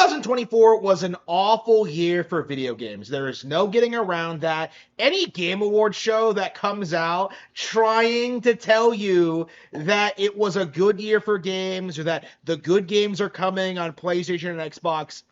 2024 was an awful year for video games. There is no getting around that. Any Game Awards show that comes out trying to tell you that it was a good year for games or that the good games are coming on PlayStation and Xbox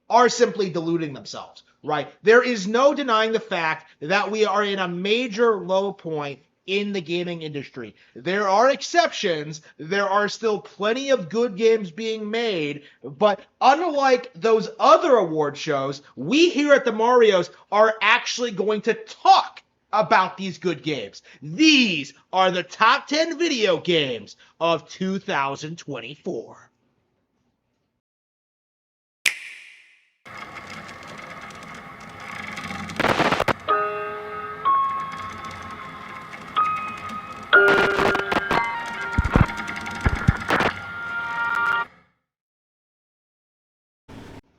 are simply deluding themselves, right? There is no denying the fact that we are in a major low point in the gaming industry. There are exceptions. There are still plenty of good games being made, but unlike those other award shows, we here at the Marios are actually going to talk about these good games. These are the top 10 video games of 2024.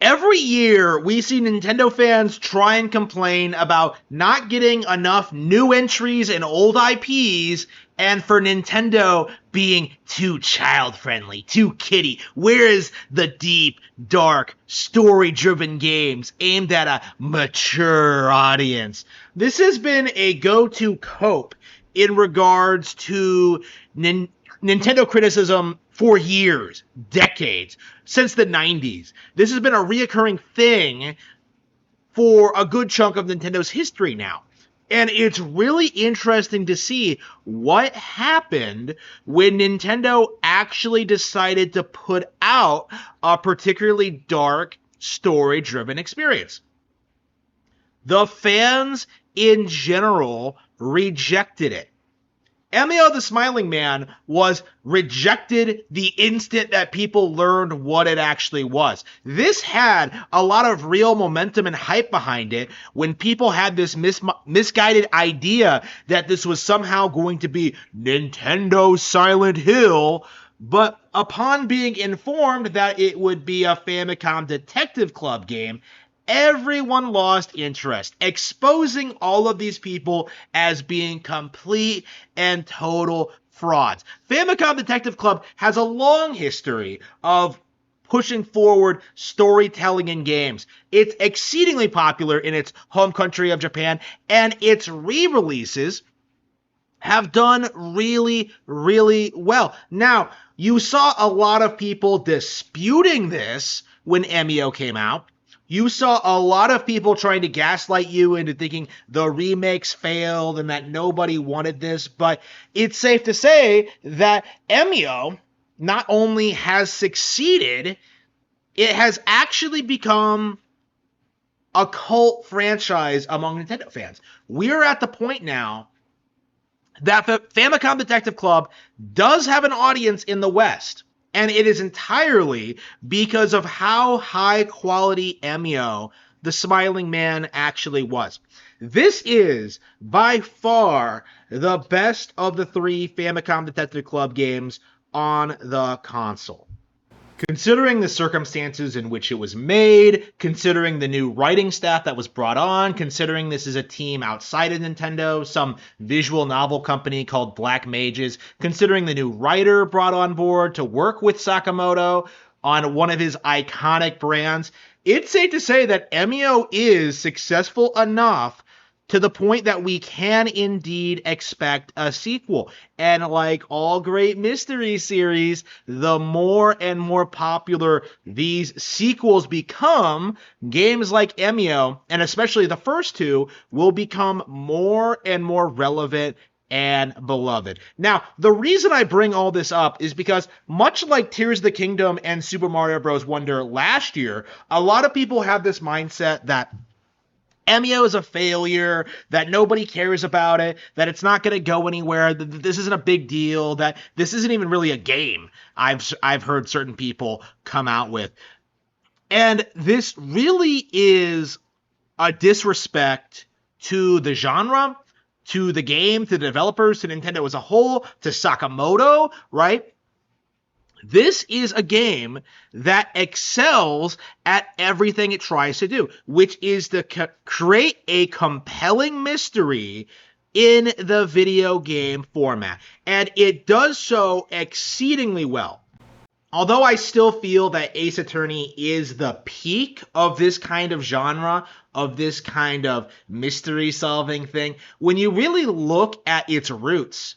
Every year, we see Nintendo fans try and complain about not getting enough new entries and old IPs, and for Nintendo being too child-friendly, too kiddie. Where is the deep, dark, story-driven games aimed at a mature audience? This has been a go-to cope in regards to Nintendo criticism for years, decades, since the 90s. This has been a reoccurring thing for a good chunk of Nintendo's history now. And it's really interesting to see what happened when Nintendo actually decided to put out a particularly dark, story-driven experience. The fans in general rejected it. Emio the Smiling Man was rejected the instant that people learned what it actually was. This had a lot of real momentum and hype behind it when people had this misguided idea that this was somehow going to be Nintendo Silent Hill, but upon being informed that it would be a Famicom Detective Club game, everyone lost interest, exposing all of these people as being complete and total frauds. Famicom Detective Club has a long history of pushing forward storytelling in games. It's exceedingly popular in its home country of Japan, and its re-releases have done really, really well. Now, you saw a lot of people disputing this when Emio came out. You saw a lot of people trying to gaslight you into thinking the remakes failed and that nobody wanted this, but it's safe to say that Emio not only has succeeded, it has actually become a cult franchise among Nintendo fans. We're at the point now that the Famicom Detective Club does have an audience in the West. And it is entirely because of how high quality Emio, the Smiling Man, actually was. This is by far the best of the three Famicom Detective Club games on the console. Considering the circumstances in which it was made, considering the new writing staff that was brought on, considering this is a team outside of Nintendo, some visual novel company called Black Mages, considering the new writer brought on board to work with Sakamoto on one of his iconic brands, it's safe to say that Emio is successful enough to the point that we can indeed expect a sequel. And like all great mystery series, the more and more popular these sequels become, games like Emio, and especially the first two, will become more and more relevant and beloved. Now, the reason I bring all this up is because much like Tears of the Kingdom and Super Mario Bros. Wonder last year, a lot of people have this mindset that Emio is a failure, that nobody cares about it, that it's not going to go anywhere, that this isn't a big deal, that this isn't even really a game, I've heard certain people come out with. And this really is a disrespect to the genre, to the game, to the developers, to Nintendo as a whole, to Sakamoto, right? This is a game that excels at everything it tries to do, which is to create a compelling mystery in the video game format. And it does so exceedingly well. Although I still feel that Ace Attorney is the peak of this kind of genre, of this kind of mystery solving thing, when you really look at its roots,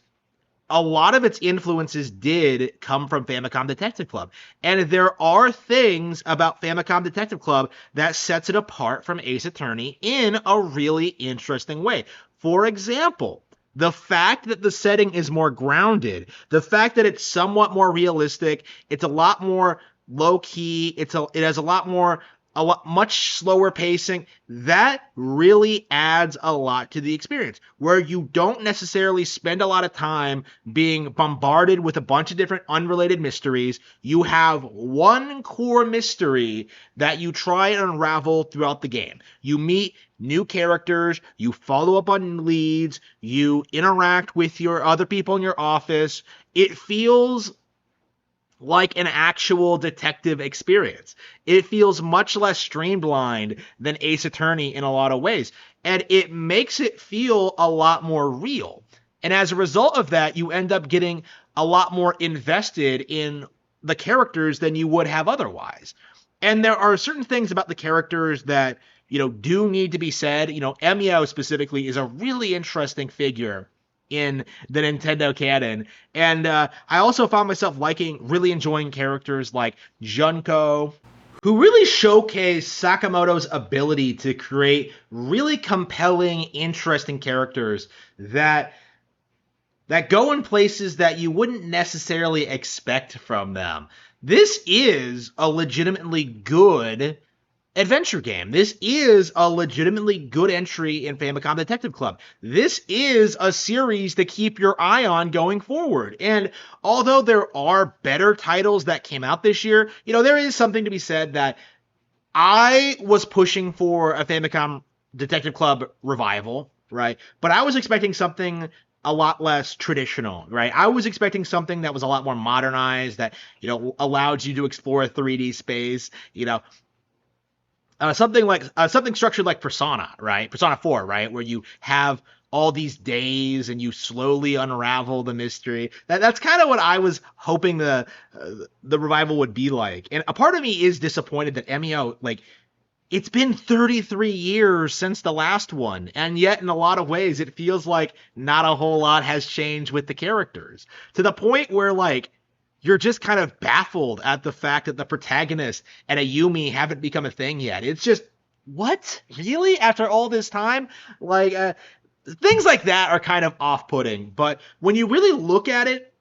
a lot of its influences did come from Famicom Detective Club. And there are things about Famicom Detective Club that sets it apart from Ace Attorney in a really interesting way. For example, the fact that the setting is more grounded, the fact that it's somewhat more realistic, it's a lot more low key, it has a lot much slower pacing. That really adds a lot to the experience, where you don't necessarily spend a lot of time being bombarded with a bunch of different unrelated mysteries. You have one core mystery that you try and unravel throughout the game. You meet new characters, you follow up on leads, you interact with your other people in your office. It feels like an actual detective experience. It feels much less streamlined than Ace Attorney in a lot of ways, and it makes it feel a lot more real. And as a result of that, you end up getting a lot more invested in the characters than you would have otherwise. And there are certain things about the characters that, do need to be said. Emio specifically is a really interesting figure in the Nintendo canon. And I also found myself really enjoying characters like Junko, who really showcase Sakamoto's ability to create really compelling, interesting characters that go in places that you wouldn't necessarily expect from them. This is a legitimately good adventure game. This is a legitimately good entry in Famicom Detective Club. This is a series to keep your eye on going forward. And although there are better titles that came out this year, there is something to be said that I was pushing for a Famicom Detective Club revival, right? But I was expecting something a lot less traditional, right? I was expecting something that was a lot more modernized, that, allowed you to explore a 3D space, something structured like Persona, right? Persona 4, right? Where you have all these days and you slowly unravel the mystery. That's kind of what I was hoping the revival would be like. And a part of me is disappointed that Emio, it's been 33 years since the last one, and yet in a lot of ways it feels like not a whole lot has changed with the characters, to the point where you're just kind of baffled at the fact that the protagonist and a Yumi haven't become a thing yet. It's just, what? Really? After all this time? Things like that are kind of off-putting. But when you really look at it,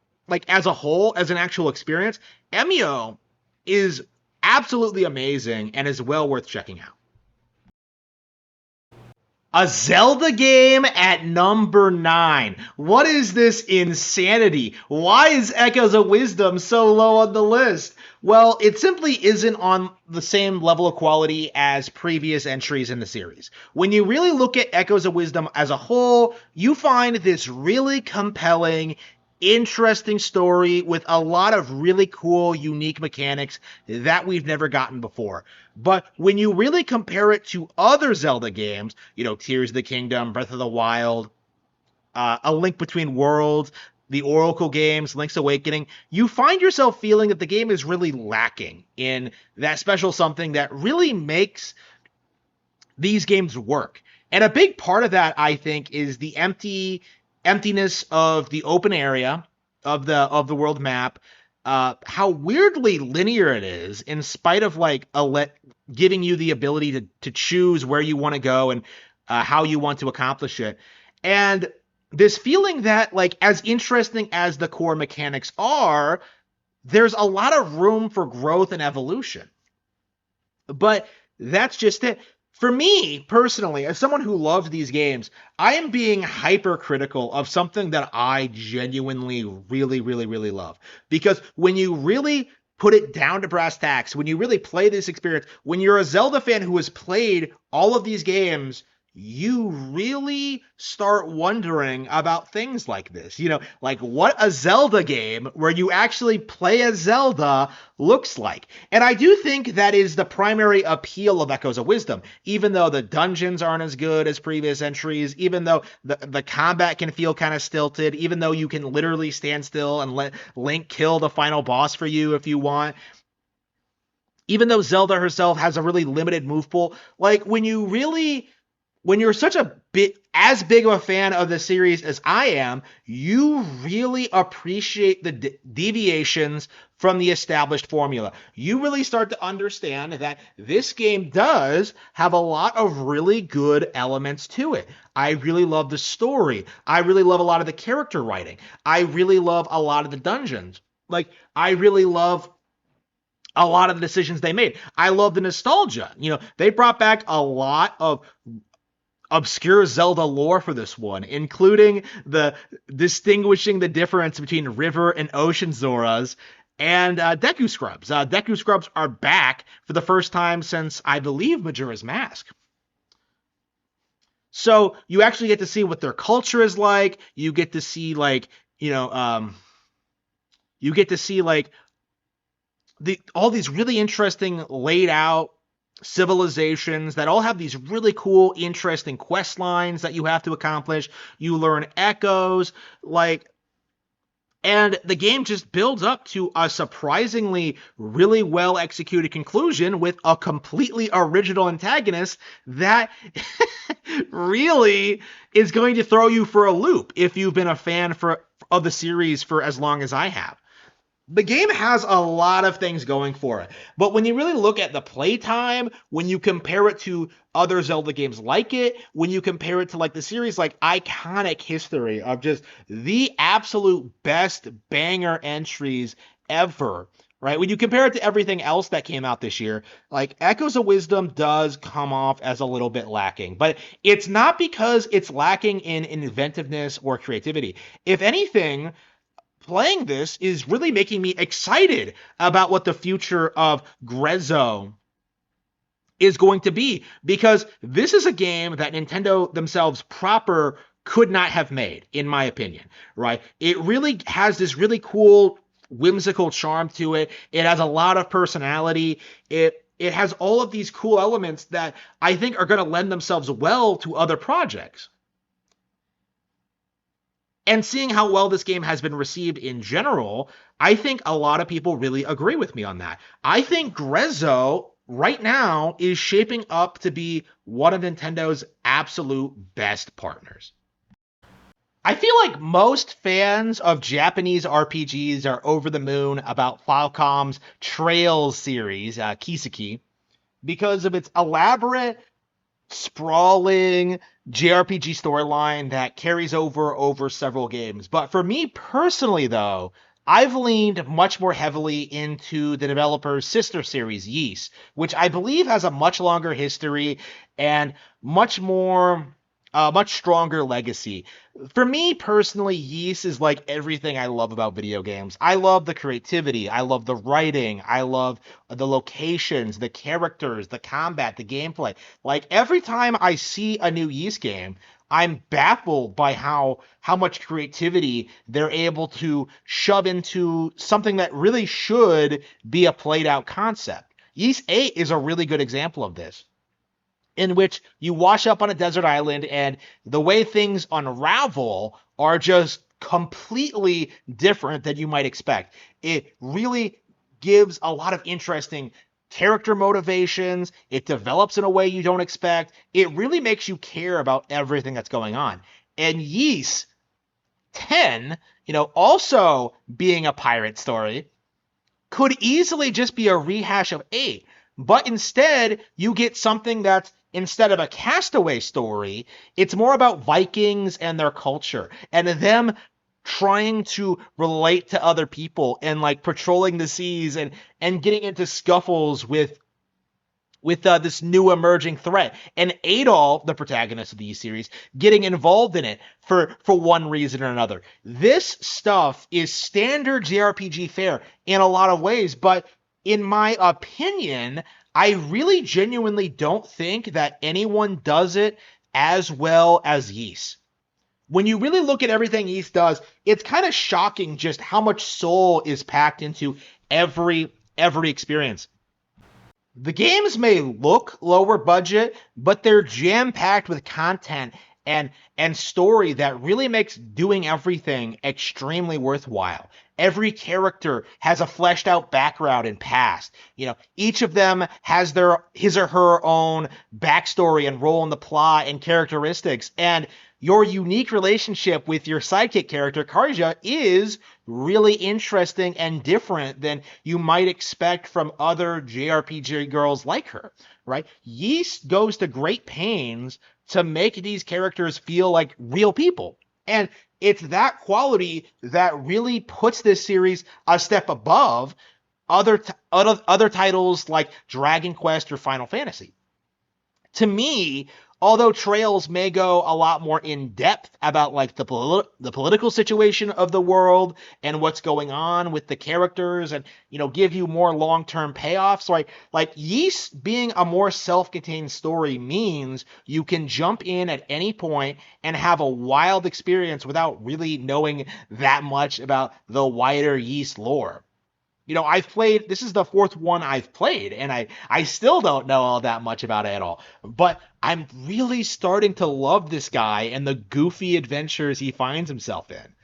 as a whole, as an actual experience, Emio is absolutely amazing and is well worth checking out. A Zelda game at number 9. What is this insanity? Why is Echoes of Wisdom so low on the list? Well, it simply isn't on the same level of quality as previous entries in the series. When you really look at Echoes of Wisdom as a whole, you find this really compelling, interesting story with a lot of really cool, unique mechanics that we've never gotten before. But when you really compare it to other Zelda games, Tears of the Kingdom, Breath of the Wild, A Link Between Worlds, the Oracle games, Link's Awakening, you find yourself feeling that the game is really lacking in that special something that really makes these games work. And a big part of that, I think, is the emptiness of the open area of the world map, how weirdly linear it is, in spite of giving you the ability to choose where you want to go and how you want to accomplish it. And this feeling that, as interesting as the core mechanics are, there's a lot of room for growth and evolution. But that's just it. For me, personally, as someone who loves these games, I am being hypercritical of something that I genuinely really, really, really love. Because when you really put it down to brass tacks, when you really play this experience, when you're a Zelda fan who has played all of these games, you really start wondering about things like this. Like what a Zelda game where you actually play as Zelda looks like. And I do think that is the primary appeal of Echoes of Wisdom, even though the dungeons aren't as good as previous entries, even though the combat can feel kind of stilted, even though you can literally stand still and let Link kill the final boss for you if you want. Even though Zelda herself has a really limited move pool, like when you're such a bit as big of a fan of the series as I am, you really appreciate the deviations from the established formula. You really start to understand that this game does have a lot of really good elements to it. I really love the story. I really love a lot of the character writing. I really love a lot of the dungeons. Like, I really love a lot of the decisions they made. I love the nostalgia. They brought back a lot of obscure Zelda lore for this one, including the distinguishing the difference between river and ocean Zoras and Deku Scrubs. Deku Scrubs are back for the first time since, I believe, Majora's Mask. So you actually get to see what their culture is like. You get to see you get to see all these really interesting laid out civilizations that all have these really cool, interesting quest lines that you have to accomplish. You learn echoes, and the game just builds up to a surprisingly really well executed conclusion with a completely original antagonist that really is going to throw you for a loop if you've been a fan of the series for as long as I have. The game has a lot of things going for it, but when you really look at the playtime, when you compare it to other Zelda games like it, when you compare it to the series iconic history of just the absolute best banger entries ever, right? When you compare it to everything else that came out this year, Echoes of Wisdom does come off as a little bit lacking, but it's not because it's lacking in inventiveness or creativity. If anything, playing this is really making me excited about what the future of Grezzo is going to be, because this is a game that Nintendo themselves proper could not have made, in my opinion, right? It really has this really cool, whimsical charm to it. It has a lot of personality. It has all of these cool elements that I think are going to lend themselves well to other projects. And seeing how well this game has been received in general, I think a lot of people really agree with me on that. I think Grezzo right now is shaping up to be one of Nintendo's absolute best partners. I feel like most fans of Japanese RPGs are over the moon about Falcom's Trails series, Kiseki, because of its elaborate, sprawling JRPG storyline that carries over several games. But for me personally, though, I've leaned much more heavily into the developer's sister series, Ys, which I believe has a much longer history and much stronger legacy. For me personally, Ys is like everything I love about video games. I love the creativity, I love the writing, I love the locations, the characters, the combat, the gameplay. Every time I see a new Ys game, I'm baffled by how much creativity they're able to shove into something that really should be a played out concept. Ys 8 is a really good example of this, in which you wash up on a desert island and the way things unravel are just completely different than you might expect. It really gives a lot of interesting character motivations. It develops in a way you don't expect. It really makes you care about everything that's going on. And Ys 10, also being a pirate story, could easily just be a rehash of 8. But instead, you get something that's, instead of a castaway story, it's more about Vikings and their culture and them trying to relate to other people and patrolling the seas and getting into scuffles with this new emerging threat, and Adol, the protagonist of the series, getting involved in it for one reason or another. This stuff is standard JRPG fare in a lot of ways, but in my opinion, I really genuinely don't think that anyone does it as well as Ys. When you really look at everything Ys does, it's kind of shocking just how much soul is packed into every experience. The games may look lower budget, but they're jam-packed with content and and story that really makes doing everything extremely worthwhile. Every character has a fleshed out background and past. Each of them has their his or her own backstory and role in the plot and characteristics. And your unique relationship with your sidekick character, Karja, is really interesting and different than you might expect from other JRPG girls like her, right? Yeast goes to great pains to make these characters feel like real people. And it's that quality that really puts this series a step above other titles like Dragon Quest or Final Fantasy. To me, although Trails may go a lot more in depth about like the political situation of the world and what's going on with the characters, and give you more long-term payoffs, like Yeast being a more self-contained story means you can jump in at any point and have a wild experience without really knowing that much about the wider Yeast lore. I've played, this is the fourth one I've played, and I still don't know all that much about it at all. But I'm really starting to love this guy and the goofy adventures he finds himself in.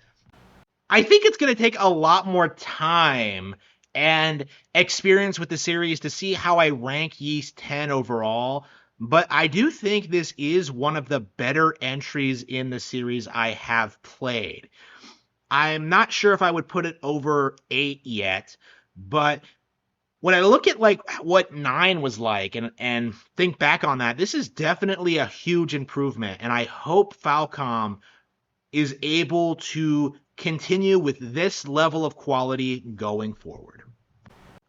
I think it's going to take a lot more time and experience with the series to see how I rank Yeast 10 overall. But I do think this is one of the better entries in the series I have played. I'm not sure if I would put it over 8 yet, but when I look at like what 9 was like and think back on that, this is definitely a huge improvement, and I hope Falcom is able to continue with this level of quality going forward.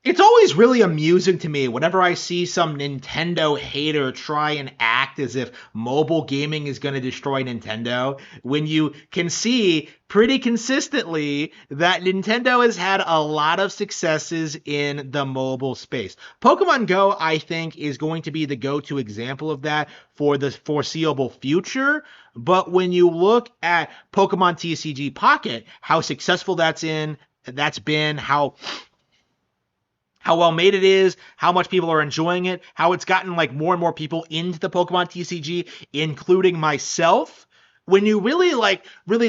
It's always really amusing to me whenever I see some Nintendo hater try and act as if mobile gaming is going to destroy Nintendo, when you can see pretty consistently that Nintendo has had a lot of successes in the mobile space. Pokemon Go, I think, is going to be the go-to example of that for the foreseeable future. But when you look at Pokemon TCG Pocket, how successful that's been, how well made it is, how much people are enjoying it, how it's gotten like more and more people into the Pokemon TCG, including myself. When you really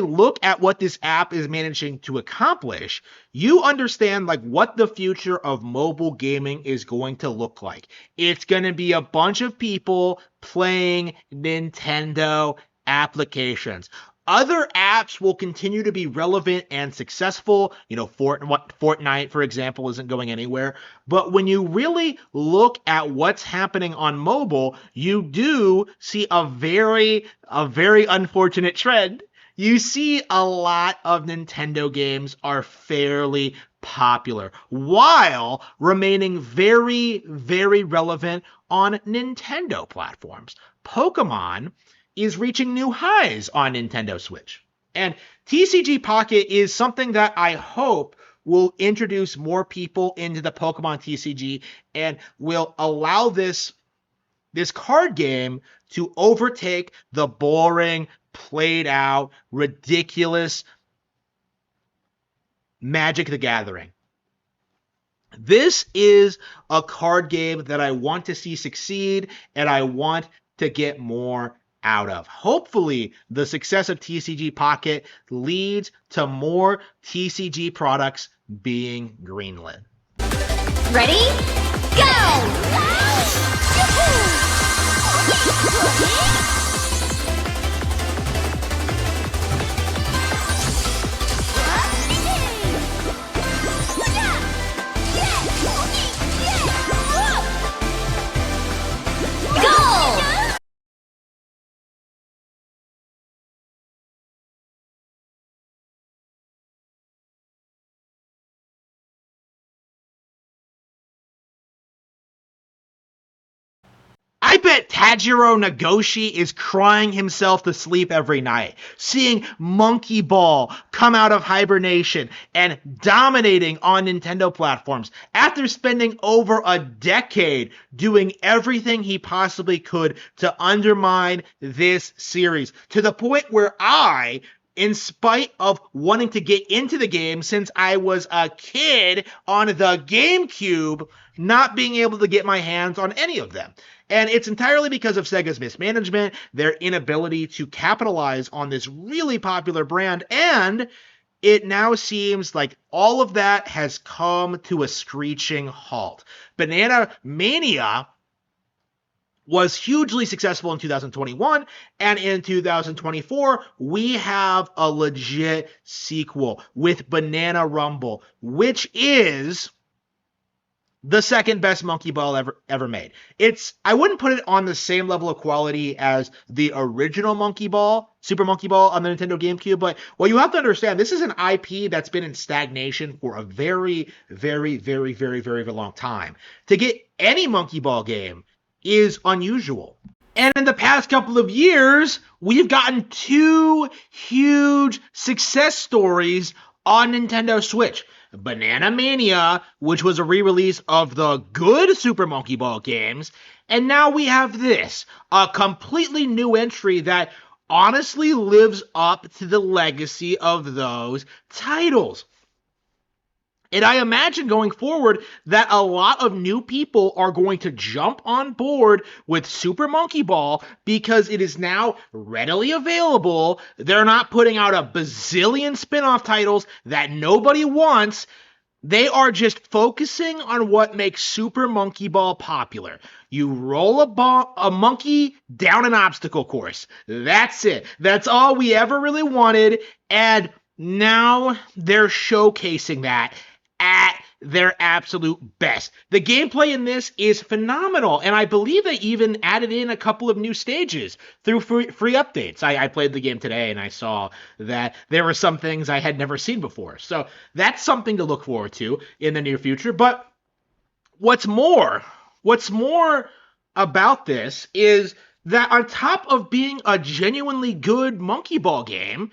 look at what this app is managing to accomplish, you understand like what the future of mobile gaming is going to look like. It's going to be a bunch of people playing Nintendo applications. Other apps will continue to be relevant and successful. Fortnite, for example, isn't going anywhere. But when you really look at what's happening on mobile, you do see a very unfortunate trend. You see a lot of Nintendo games are fairly popular while remaining very, very relevant on Nintendo platforms. Pokemon is reaching new highs on Nintendo Switch. And TCG Pocket is something that I hope will introduce more people into the Pokemon TCG and will allow this card game to overtake the boring, played out, ridiculous Magic the Gathering. This is a card game that I want to see succeed, and I want to get more out of. Hopefully, the success of TCG Pocket leads to more TCG products being greenlit. Ready? Go! I bet Tajiro Nagoshi is crying himself to sleep every night, seeing Monkey Ball come out of hibernation and dominating on Nintendo platforms after spending over a decade doing everything he possibly could to undermine this series, to the point where I, in spite of wanting to get into the game since I was a kid on the GameCube, not being able to get my hands on any of them. And it's entirely because of Sega's mismanagement, their inability to capitalize on this really popular brand, and it now seems like all of that has come to a screeching halt. Banana Mania was hugely successful in 2021, and in 2024, we have a legit sequel with Banana Rumble, which is the second best Monkey Ball ever made. I wouldn't put it on the same level of quality as the original Monkey Ball, Super Monkey Ball on the Nintendo GameCube, but what you have to understand, this is an IP that's been in stagnation for a very, very, very, very, very, very long time. To get any Monkey Ball game is unusual. And in the past couple of years, we've gotten two huge success stories on Nintendo Switch. Banana Mania, which was a re-release of the good Super Monkey Ball games, and now we have this, a completely new entry that honestly lives up to the legacy of those titles. And I imagine going forward that a lot of new people are going to jump on board with Super Monkey Ball because it is now readily available. They're not putting out a bazillion spin-off titles that nobody wants. They are just focusing on what makes Super Monkey Ball popular. You roll a monkey down an obstacle course. That's it. That's all we ever really wanted. And now they're showcasing that at their absolute best. The gameplay in this is phenomenal, and I believe they even added in a couple of new stages through free updates. I played the game today, and I saw that there were some things I had never seen before. So that's something to look forward to in the near future. But what's more about this is that on top of being a genuinely good Monkey Ball game,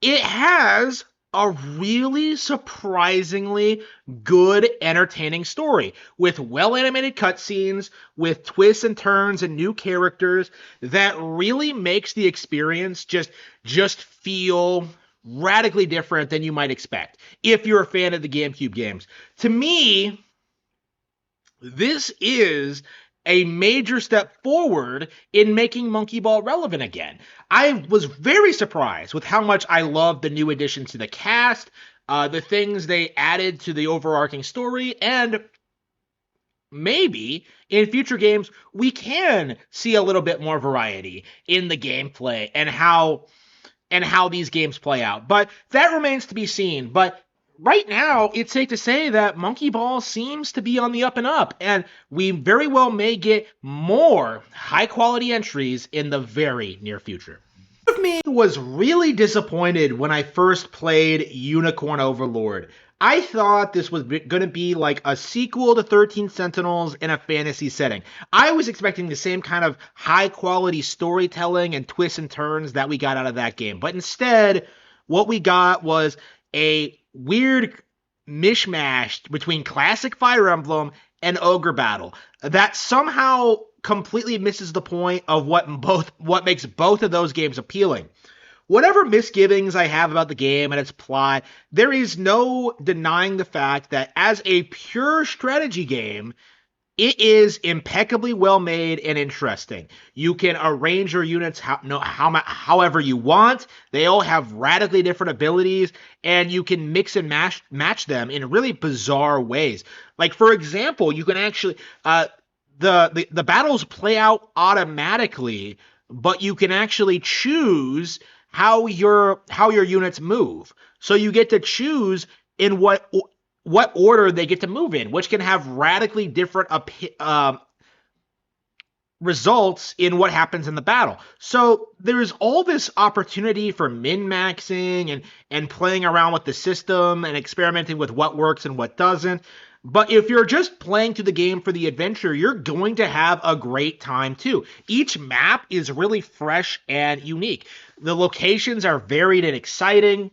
it has a really surprisingly good, entertaining story with well-animated cutscenes, with twists and turns and new characters that really makes the experience just feel radically different than you might expect if you're a fan of the GameCube games. To me, this is a major step forward in making Monkey Ball relevant again. I was very surprised with how much I loved the new additions to the cast, the things they added to the overarching story, and maybe in future games we can see a little bit more variety in the gameplay and how these games play out. But that remains to be seen. But right now, it's safe to say that Monkey Ball seems to be on the up and up, and we very well may get more high-quality entries in the very near future. Part of me was really disappointed when I first played Unicorn Overlord. I thought this was going to be like a sequel to 13 Sentinels in a fantasy setting. I was expecting the same kind of high-quality storytelling and twists and turns that we got out of that game, but instead, what we got was a weird mishmash between classic Fire Emblem and Ogre Battle that somehow completely misses the point of what makes both of those games appealing. Whatever misgivings I have about the game and its plot, there is no denying the fact that as a pure strategy game, it is impeccably well made and interesting. You can arrange your units however you want. They all have radically different abilities, and you can mix and match them in really bizarre ways. Like, for example, you can actually the battles play out automatically, but you can actually choose how your units move. So you get to choose in what order they get to move in, which can have radically different results in what happens in the battle. So there's all this opportunity for min-maxing and playing around with the system and experimenting with what works and what doesn't. But if you're just playing through the game for the adventure, you're going to have a great time too. Each map is really fresh and unique. The locations are varied and exciting.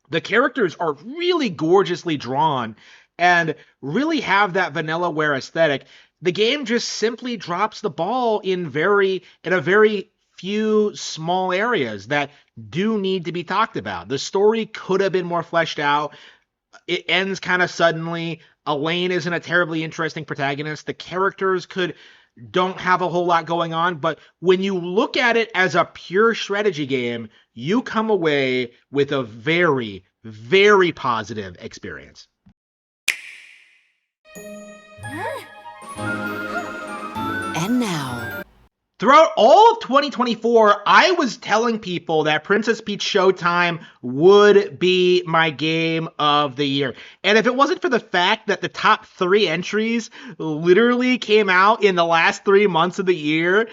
The characters are really gorgeously drawn and really have that vanillaware aesthetic. The game just simply drops the ball in a very few small areas that do need to be talked about. The story could have been more fleshed out. It ends kind of suddenly. Elaine isn't a terribly interesting protagonist. The characters don't have a whole lot going on, but when you look at it as a pure strategy game, you come away with a very, very positive experience. And now, throughout all of 2024, I was telling people that Princess Peach Showtime would be my game of the year. And if it wasn't for the fact that the top 3 entries literally came out in the last 3 months of the year,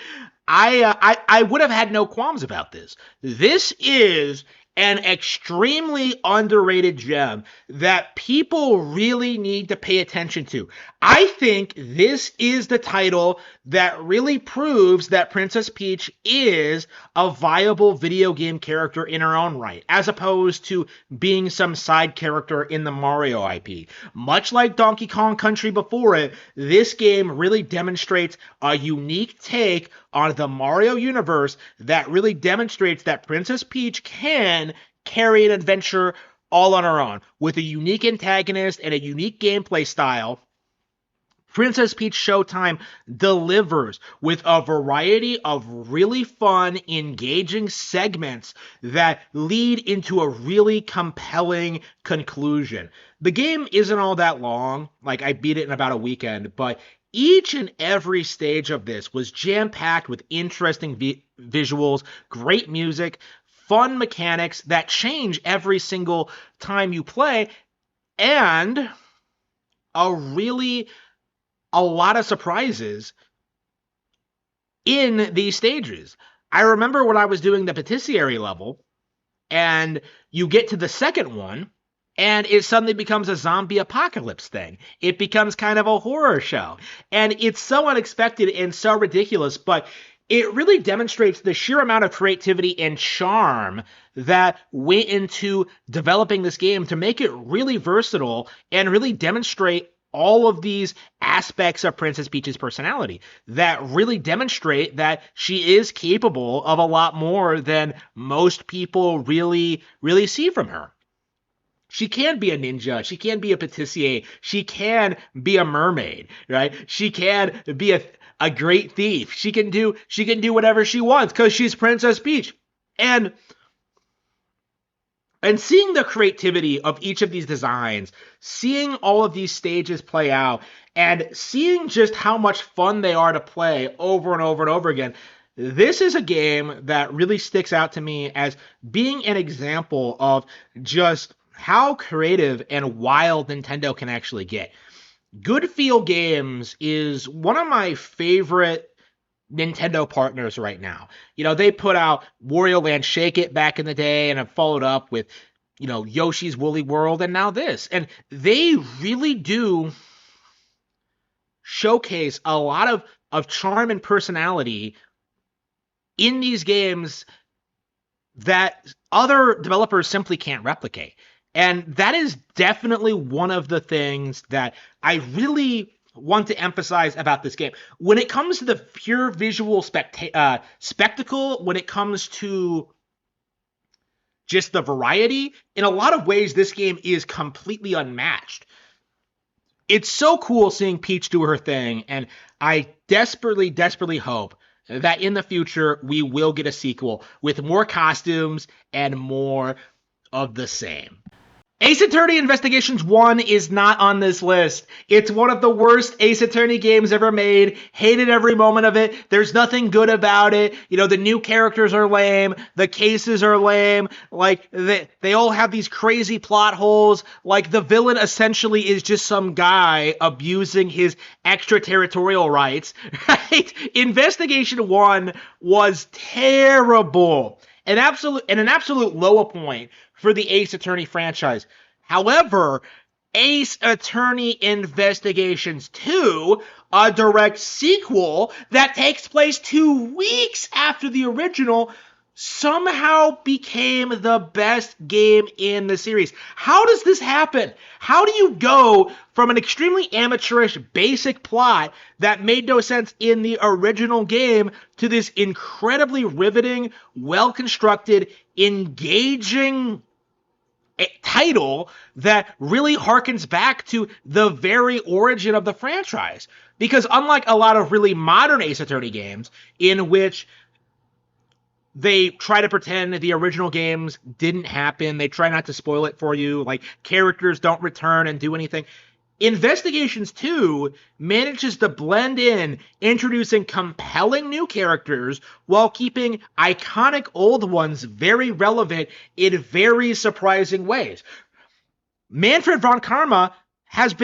I would have had no qualms about this. This is an extremely underrated gem that people really need to pay attention to. I think this is the title that really proves that Princess Peach is a viable video game character in her own right, as opposed to being some side character in the Mario IP. Much like Donkey Kong Country before it, this game really demonstrates a unique take on the Mario universe that really demonstrates that Princess Peach can carry an adventure all on her own. With a unique antagonist and a unique gameplay style, Princess Peach Showtime delivers with a variety of really fun, engaging segments that lead into a really compelling conclusion. The game isn't all that long, like I beat it in about a weekend, but each and every stage of this was jam-packed with interesting visuals, great music, fun mechanics that change every single time you play, and a lot of surprises in these stages. I remember when I was doing the Patisserie level, and you get to the second one, and it suddenly becomes a zombie apocalypse thing. It becomes kind of a horror show. And it's so unexpected and so ridiculous, but it really demonstrates the sheer amount of creativity and charm that went into developing this game to make it really versatile and really demonstrate all of these aspects of Princess Peach's personality that really demonstrate that she is capable of a lot more than most people really see from her. She can be a ninja. She can be a patissier. She can be a mermaid, right? She can be a great thief. She can do whatever she wants because she's Princess Peach. And seeing the creativity of each of these designs, seeing all of these stages play out, and seeing just how much fun they are to play over and over and over again, this is a game that really sticks out to me as being an example of just how creative and wild Nintendo can actually get. Good Feel Games is one of my favorite Nintendo partners right now. You know, they put out Wario Land Shake It back in the day and have followed up with, Yoshi's Woolly World and now this. And they really do showcase a lot of charm and personality in these games that other developers simply can't replicate. And that is definitely one of the things that I really want to emphasize about this game. When it comes to the pure visual spectacle, when it comes to just the variety, in a lot of ways, this game is completely unmatched. It's so cool seeing Peach do her thing, and I desperately, desperately hope that in the future we will get a sequel with more costumes and more of the same. Ace Attorney Investigations 1 is not on this list. It's one of the worst Ace Attorney games ever made. Hated every moment of it. There's nothing good about it. The new characters are lame. The cases are lame. Like, they all have these crazy plot holes. Like, the villain essentially is just some guy abusing his extraterritorial rights, right? Investigation 1 was terrible. An absolute low point for the Ace Attorney franchise. However, Ace Attorney Investigations 2, a direct sequel that takes place 2 weeks after the original, somehow became the best game in the series. How does this happen? How do you go from an extremely amateurish basic plot that made no sense in the original game to this incredibly riveting, well-constructed, engaging title that really harkens back to the very origin of the franchise? Because unlike a lot of really modern Ace Attorney games in which they try to pretend the original games didn't happen, they try not to spoil it for you, like characters don't return and do anything, Investigations 2 manages to blend in, introducing compelling new characters while keeping iconic old ones very relevant in very surprising ways. Manfred von Karma has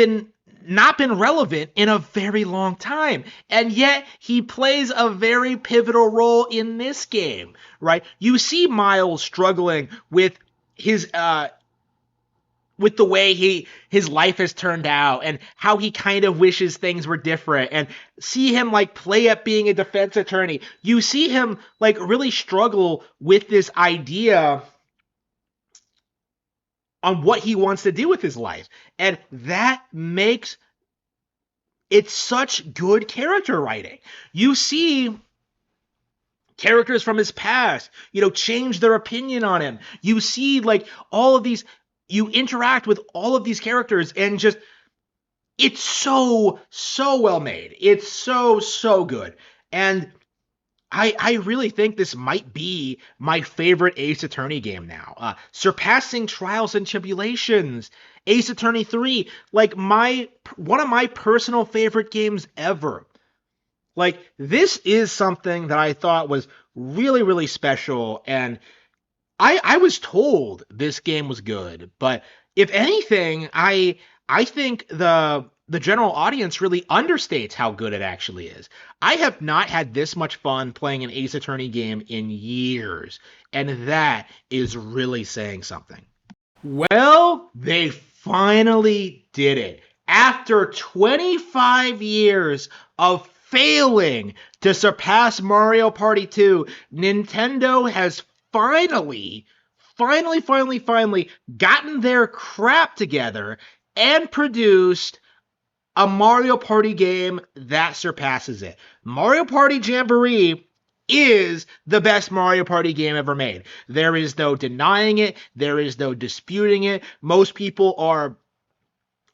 not been relevant in a very long time, and yet he plays a very pivotal role in this game, right? You see Miles struggling with the way his life has turned out and how he kind of wishes things were different, and see him like play at being a defense attorney. You see him like really struggle with this idea on what he wants to do with his life. And that makes it such good character writing. You see characters from his past, change their opinion on him. You see like all of these, you interact with all of these characters, and just, it's so well made. It's so good. And I really think this might be my favorite Ace Attorney game now. Surpassing Trials and Tribulations, Ace Attorney 3, like one of my personal favorite games ever. Like, this is something that I thought was really, really special, and I was told this game was good, but if anything, I think the general audience really understates how good it actually is. I have not had this much fun playing an Ace Attorney game in years, and that is really saying something. Well, they finally did it. After 25 years of failing to surpass Mario Party 2, Nintendo has finally gotten their crap together and produced a Mario Party game that surpasses it. Mario Party Jamboree is the best Mario Party game ever made. There is no denying it. There is no disputing it. Most people are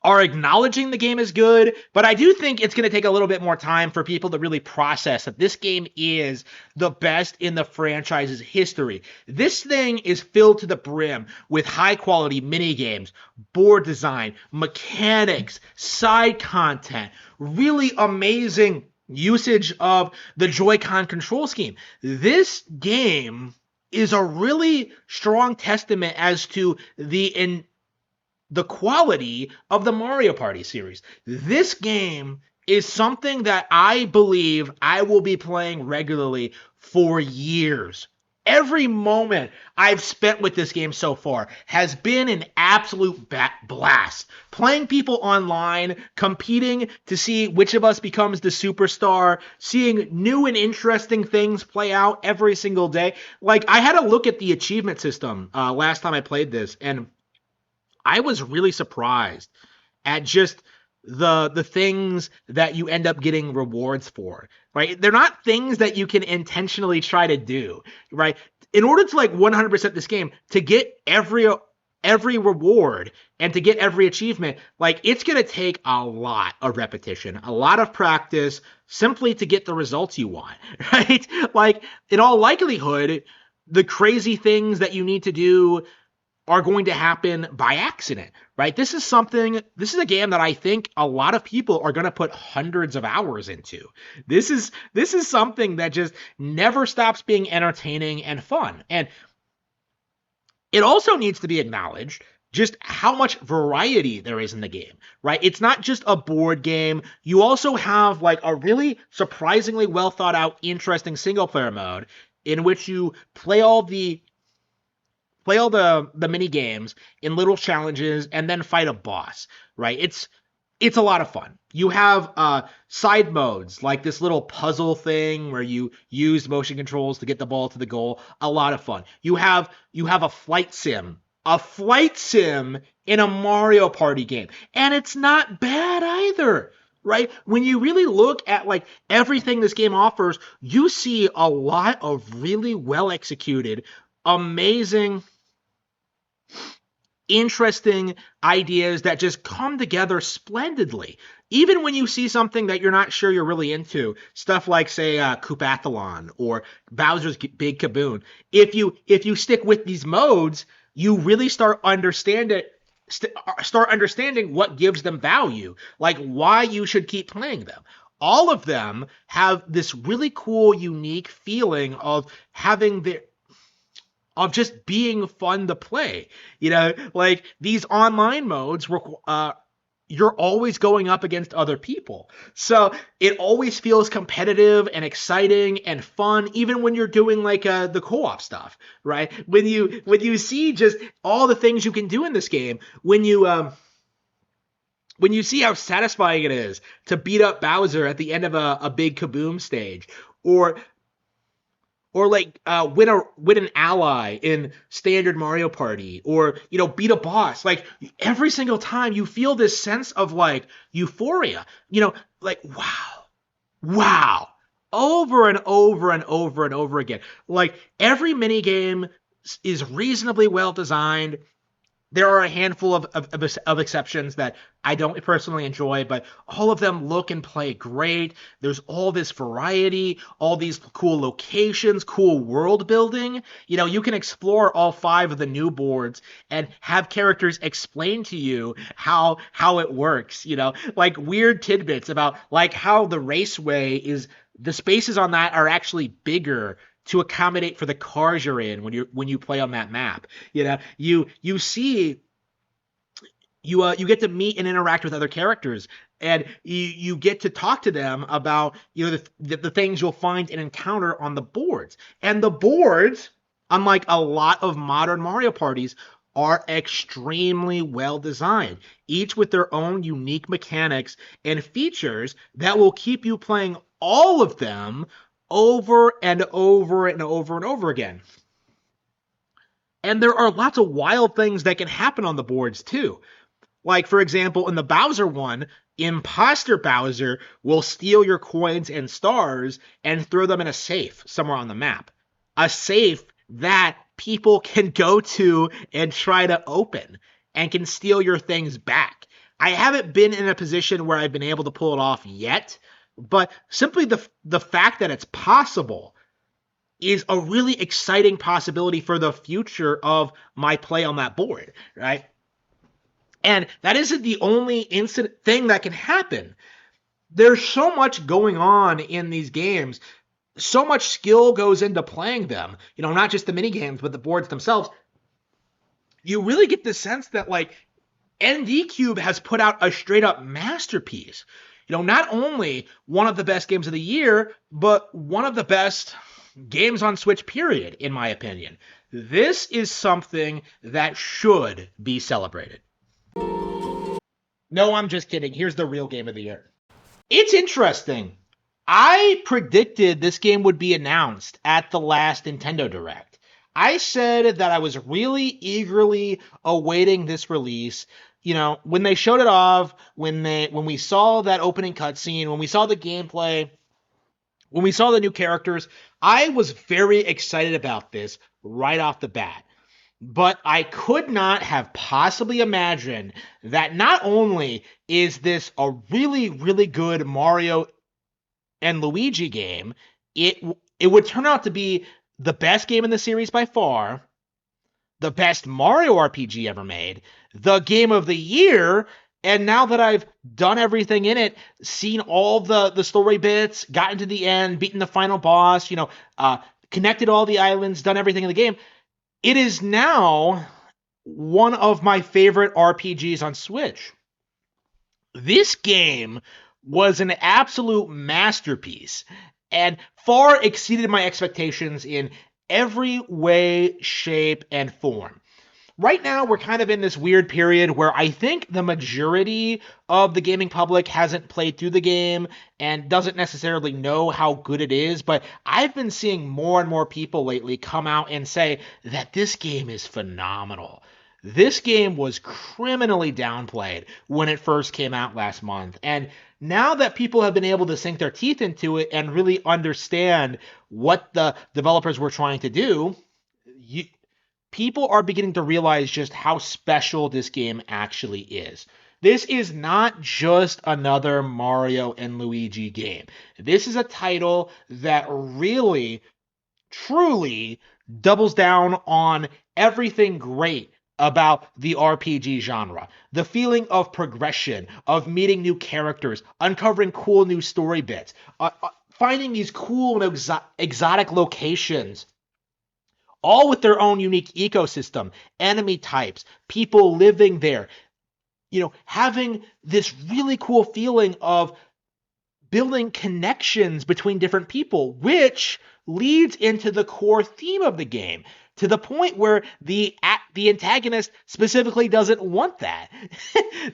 acknowledging the game is good, but I do think it's going to take a little bit more time for people to really process that this game is the best in the franchise's history. This thing is filled to the brim with high-quality mini-games, board design, mechanics, side content, really amazing usage of the Joy-Con control scheme. This game is a really strong testament as to the quality of the Mario Party series. This game is something that I believe I will be playing regularly for years. Every moment I've spent with this game so far has been an absolute blast. Playing people online, competing to see which of us becomes the superstar, seeing new and interesting things play out every single day. Like, I had a look at the achievement system last time I played this, and I was really surprised at just the things that you end up getting rewards for, right? They're not things that you can intentionally try to do, right? In order to like 100% this game, to get every reward and to get every achievement, like, it's going to take a lot of repetition, a lot of practice, simply to get the results you want, right? Like, in all likelihood, the crazy things that you need to do are going to happen by accident, right? This is a game that I think a lot of people are going to put hundreds of hours into. This is something that just never stops being entertaining and fun. And it also needs to be acknowledged just how much variety there is in the game, right? It's not just a board game. You also have like a really surprisingly well thought out, interesting single player mode in which you play all the play all the mini games in little challenges, and then fight a boss, right? It's a lot of fun. You have side modes like this little puzzle thing where you use motion controls to get the ball to the goal. A lot of fun. You have a flight sim in a Mario Party game, and it's not bad either. Right? When you really look at like everything this game offers, you see a lot of really well executed, amazing, interesting ideas that just come together splendidly. Even when you see something that you're not sure you're really into, stuff like say Koopathon or Bowser's Big Kaboom, if you stick with these modes, you really start understanding what gives them value, like why you should keep playing them. All of them have this really cool, unique feeling of having the of just being fun to play. Like these online modes, you're always going up against other people. So it always feels competitive and exciting and fun, even when you're doing like the co-op stuff, right? When you see just all the things you can do in this game, when you see how satisfying it is to beat up Bowser at the end of a big Kaboom stage, or like win an ally in standard Mario Party, or beat a boss. Like every single time, you feel this sense of like euphoria. Like wow, over and over and over and over again. Like every mini game is reasonably well designed. There are a handful of exceptions that I don't personally enjoy, but all of them look and play great. There's all this variety, all these cool locations, cool world building. You can explore all 5 of the new boards and have characters explain to you how it works. Like weird tidbits about like how the spaces on that are actually bigger to accommodate for the cars you're in when you play on that map. You see you get to meet and interact with other characters, and you get to talk to them about the things you'll find and encounter on the boards. And the boards, unlike a lot of modern Mario parties, are extremely well designed, each with their own unique mechanics and features that will keep you playing all of them over and over and over and over again. And there are lots of wild things that can happen on the boards too. Like, for example, in the Bowser one, Imposter Bowser will steal your coins and stars and throw them in a safe somewhere on the map. A safe that people can go to and try to open and can steal your things back. I haven't been in a position where I've been able to pull it off yet, but simply the fact that it's possible is a really exciting possibility for the future of my play on that board, right? And that isn't the only thing that can happen. There's so much going on in these games. So much skill goes into playing them. Not just the mini games, but the boards themselves. You really get the sense that like ND Cube has put out a straight up masterpiece. Not only one of the best games of the year, but one of the best games on Switch, period, in my opinion. This is something that should be celebrated. No, I'm just kidding. Here's the real game of the year. It's interesting. I predicted this game would be announced at the last Nintendo Direct. I said that I was really eagerly awaiting this release. When they showed it off, when we saw that opening cutscene, when we saw the gameplay, when we saw the new characters, I was very excited about this right off the bat. But I could not have possibly imagined that not only is this a really, really good Mario and Luigi game, it would turn out to be the best game in the series by far, the best Mario RPG ever made, the game of the year, and now that I've done everything in it, seen all the story bits, gotten to the end, beaten the final boss, connected all the islands, done everything in the game, it is now one of my favorite RPGs on Switch. This game was an absolute masterpiece and far exceeded my expectations in every way, shape, and form. right now we're kind of in this weird period where I think the majority of the gaming public hasn't played through the game and doesn't necessarily know how good it is, but I've been seeing more and more people lately come out and say that this game is phenomenal. This game was criminally downplayed when it first came out last month. And now that people have been able to sink their teeth into it and really understand what the developers were trying to do, people are beginning to realize just how special this game actually is. This is not just another Mario and Luigi game. This is a title that really, truly doubles down on everything great about the RPG genre. The feeling of progression, of meeting new characters, uncovering cool new story bits, finding these cool and exotic locations, all with their own unique ecosystem, enemy types, people living there, having this really cool feeling of building connections between different people, which leads into the core theme of the game to the point where the antagonist specifically doesn't want that.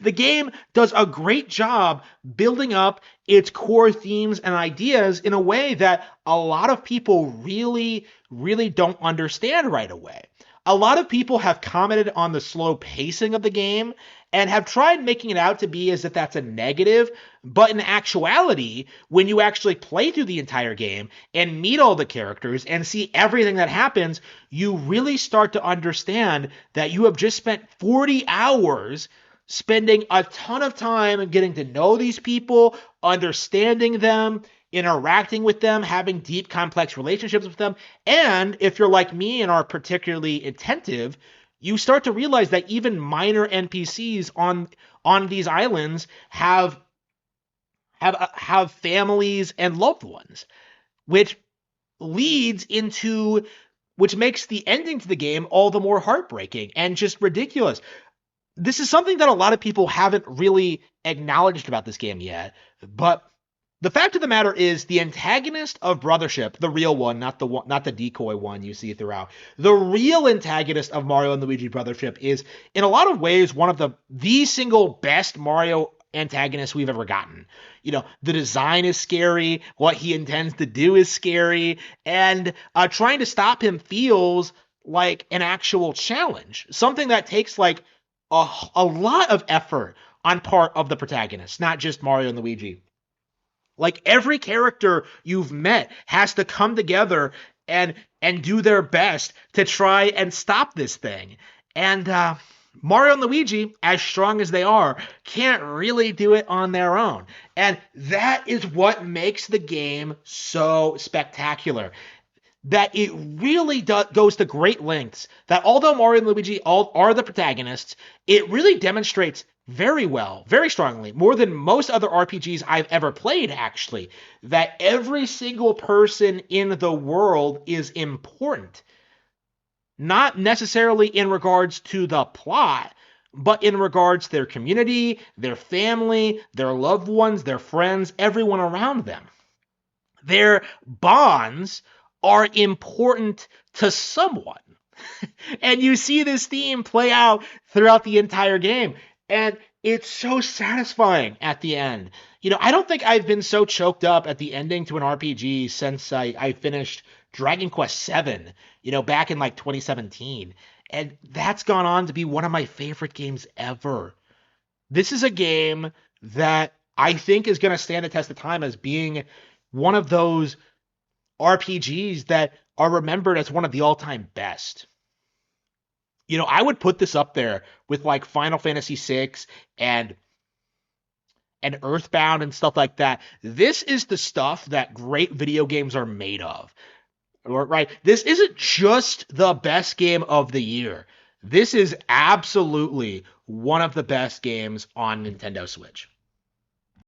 The game does a great job building up its core themes and ideas in a way that a lot of people really, really don't understand right away. A lot of people have commented on the slow pacing of the game and have tried making it out to be as if that's a negative, but in actuality, when you actually play through the entire game and meet all the characters and see everything that happens, you really start to understand that you have just spent 40 hours spending a ton of time getting to know these people, understanding them, interacting with them, having deep, complex relationships with them. And if you're like me and are particularly attentive, you start to realize that even minor NPCs on these islands have families and loved ones, which makes the ending to the game all the more heartbreaking and just ridiculous. This is something that a lot of people haven't really acknowledged about this game yet, but the fact of the matter is, the antagonist of Brothership, the real one, not the decoy one you see throughout, the real antagonist of Mario and Luigi Brothership is, in a lot of ways, one of the single best Mario antagonists we've ever gotten. The design is scary, what he intends to do is scary, and trying to stop him feels like an actual challenge, something that takes like a lot of effort on part of the protagonist, not just Mario and Luigi. Like every character you've met has to come together and do their best to try and stop this thing. And Mario and Luigi, as strong as they are, can't really do it on their own. And that is what makes the game so spectacular. That it really goes to great lengths. That although Mario and Luigi all are the protagonists, it really demonstrates very well, very strongly, more than most other RPGs I've ever played, actually, that every single person in the world is important. Not necessarily in regards to the plot, but in regards to their community, their family, their loved ones, their friends, everyone around them. Their bonds are important to someone. And you see this theme play out throughout the entire game. And it's so satisfying at the end. I don't think I've been so choked up at the ending to an RPG since I finished Dragon Quest VII, back in like 2017. And that's gone on to be one of my favorite games ever. This is a game that I think is going to stand the test of time as being one of those RPGs that are remembered as one of the all-time best. I would put this up there with like Final Fantasy VI and Earthbound and stuff like that. This is the stuff that great video games are made of. Right? This isn't just the best game of the year. This is absolutely one of the best games on Nintendo Switch.